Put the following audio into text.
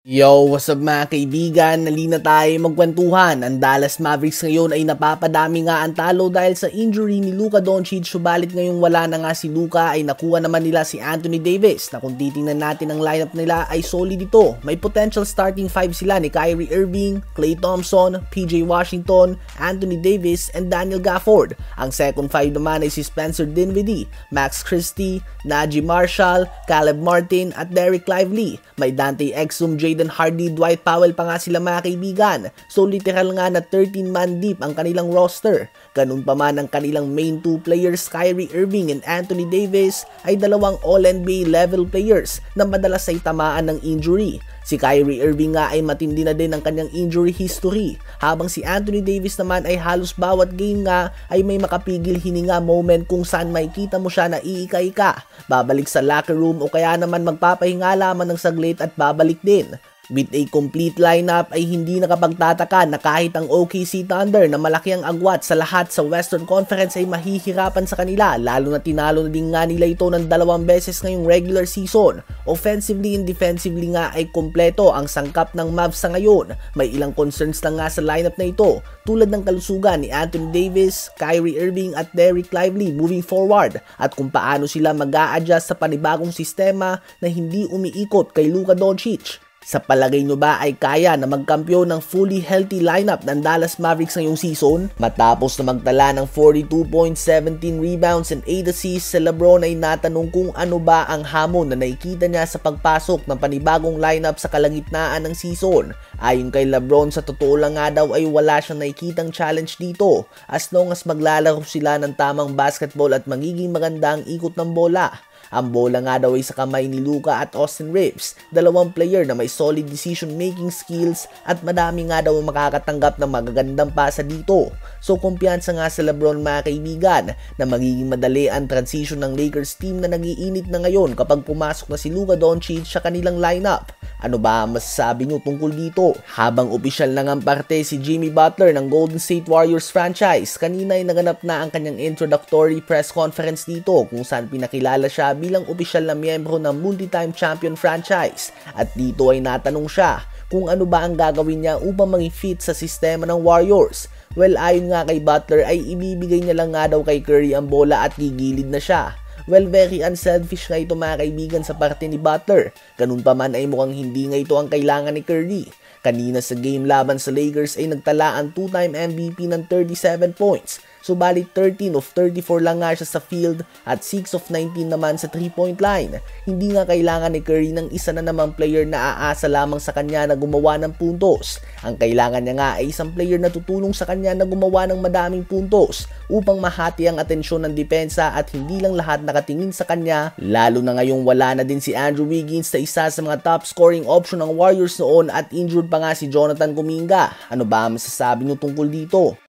Yo, what's up mga kaibigan? Nalina tayo magkwentuhan. Ang Dallas Mavericks ngayon ay napapadami nga ang talo dahil sa injury ni Luka Doncic. Subalit ngayong wala na nga si Luka ay nakuha naman nila si Anthony Davis na kung titingnan natin ang lineup nila ay solid ito. May potential starting 5 sila ni Kyrie Irving, Klay Thompson, PJ Washington, Anthony Davis, and Daniel Gafford. Ang second 5 naman ay si Spencer Dinwiddie, Max Christie, Najee Marshall, Caleb Martin, at Derek Lively. May Dante Exum, Jaden Hardy, Dwight Powell pa nga sila mga kaibigan. So literal nga na 13-man deep ang kanilang roster. Ganun pa man ang kanilang main 2 players, Kyrie Irving and Anthony Davis, ay dalawang All-NBA level players na madalas ay tamaan ng injury. Si Kyrie Irving nga ay matindi na din ang kanyang injury history, habang si Anthony Davis naman ay halos bawat game nga ay may makapigil hininga moment kung saan makikita mo siya na iika-ika, babalik sa locker room o kaya naman magpapahinga lamang ng saglit at babalik din. With a complete lineup ay hindi nakapagtataka na kahit ang OKC Thunder na malaki ang agwat sa lahat sa Western Conference ay mahihirapan sa kanila, lalo na tinalo na din nga nila ito ng 2 beses ngayong regular season. Offensively and defensively nga ay kompleto ang sangkap ng Mavs sa ngayon. May ilang concerns lang nga sa lineup na ito, tulad ng kalusugan ni Anthony Davis, Kyrie Irving at Derek Lively moving forward, at kung paano sila mag-a-adjust sa panibagong sistema na hindi umiikot kay Luka Doncic. Sa palagay nyo ba ay kaya na magkampiyon ng fully healthy lineup ng Dallas Mavericks ngayong season? Matapos na magtala ng 42 points, 17 rebounds and 8 assists, sa LeBron ay natanong kung ano ba ang hamon na nakikita niya sa pagpasok ng panibagong lineup sa kalagitnaan ng season. Ayon kay LeBron, sa totoo lang nga daw ay wala siyang nakikitang challenge dito as long as maglalaro sila ng tamang basketball at magiging maganda ang ikot ng bola. Ang bola nga daw ay sa kamay ni Luka at Austin Reeves, dalawang player na may solid decision-making skills at madami nga daw makakatanggap ng magagandang pasa dito. So kumpiyansa nga sa LeBron mga kaibigan na magiging madali ang transition ng Lakers team na nagiinit na ngayon kapag pumasok na si Luka Doncic sa kanilang lineup. Ano ba ang masasabi nyo tungkol dito? Habang opisyal na ng parte si Jimmy Butler ng Golden State Warriors franchise, kanina ay naganap na ang kanyang introductory press conference dito kung saan pinakilala siya bilang opisyal na miyembro ng multi-time champion franchise. At dito ay natanong siya kung ano ba ang gagawin niya upang mag-fit sa sistema ng Warriors. Well, ayon nga kay Butler ay ibibigay niya lang nga daw kay Curry ang bola at gigilid na siya. Well, very unselfish nga ito mga kaibigan sa parte ni Butler. Ganun pa man ay mukhang hindi nga ito ang kailangan ni Curry. Kanina sa game laban sa Lakers ay nagtala ang 2-time MVP ng 37 points. Subalit 13 of 34 lang nga siya sa field at 6 of 19 naman sa 3-point line. Hindi nga kailangan ni Curry ng isa na namang player na aasa lamang sa kanya na gumawa ng puntos. Ang kailangan niya nga ay isang player na tutulong sa kanya na gumawa ng madaming puntos upang mahati ang atensyon ng depensa at hindi lang lahat nakatingin sa kanya, lalo na ngayong wala na din si Andrew Wiggins na isa sa mga top scoring option ng Warriors noon at injured pa nga si Jonathan Kuminga. Ano ba ang masasabi niyo tungkol dito?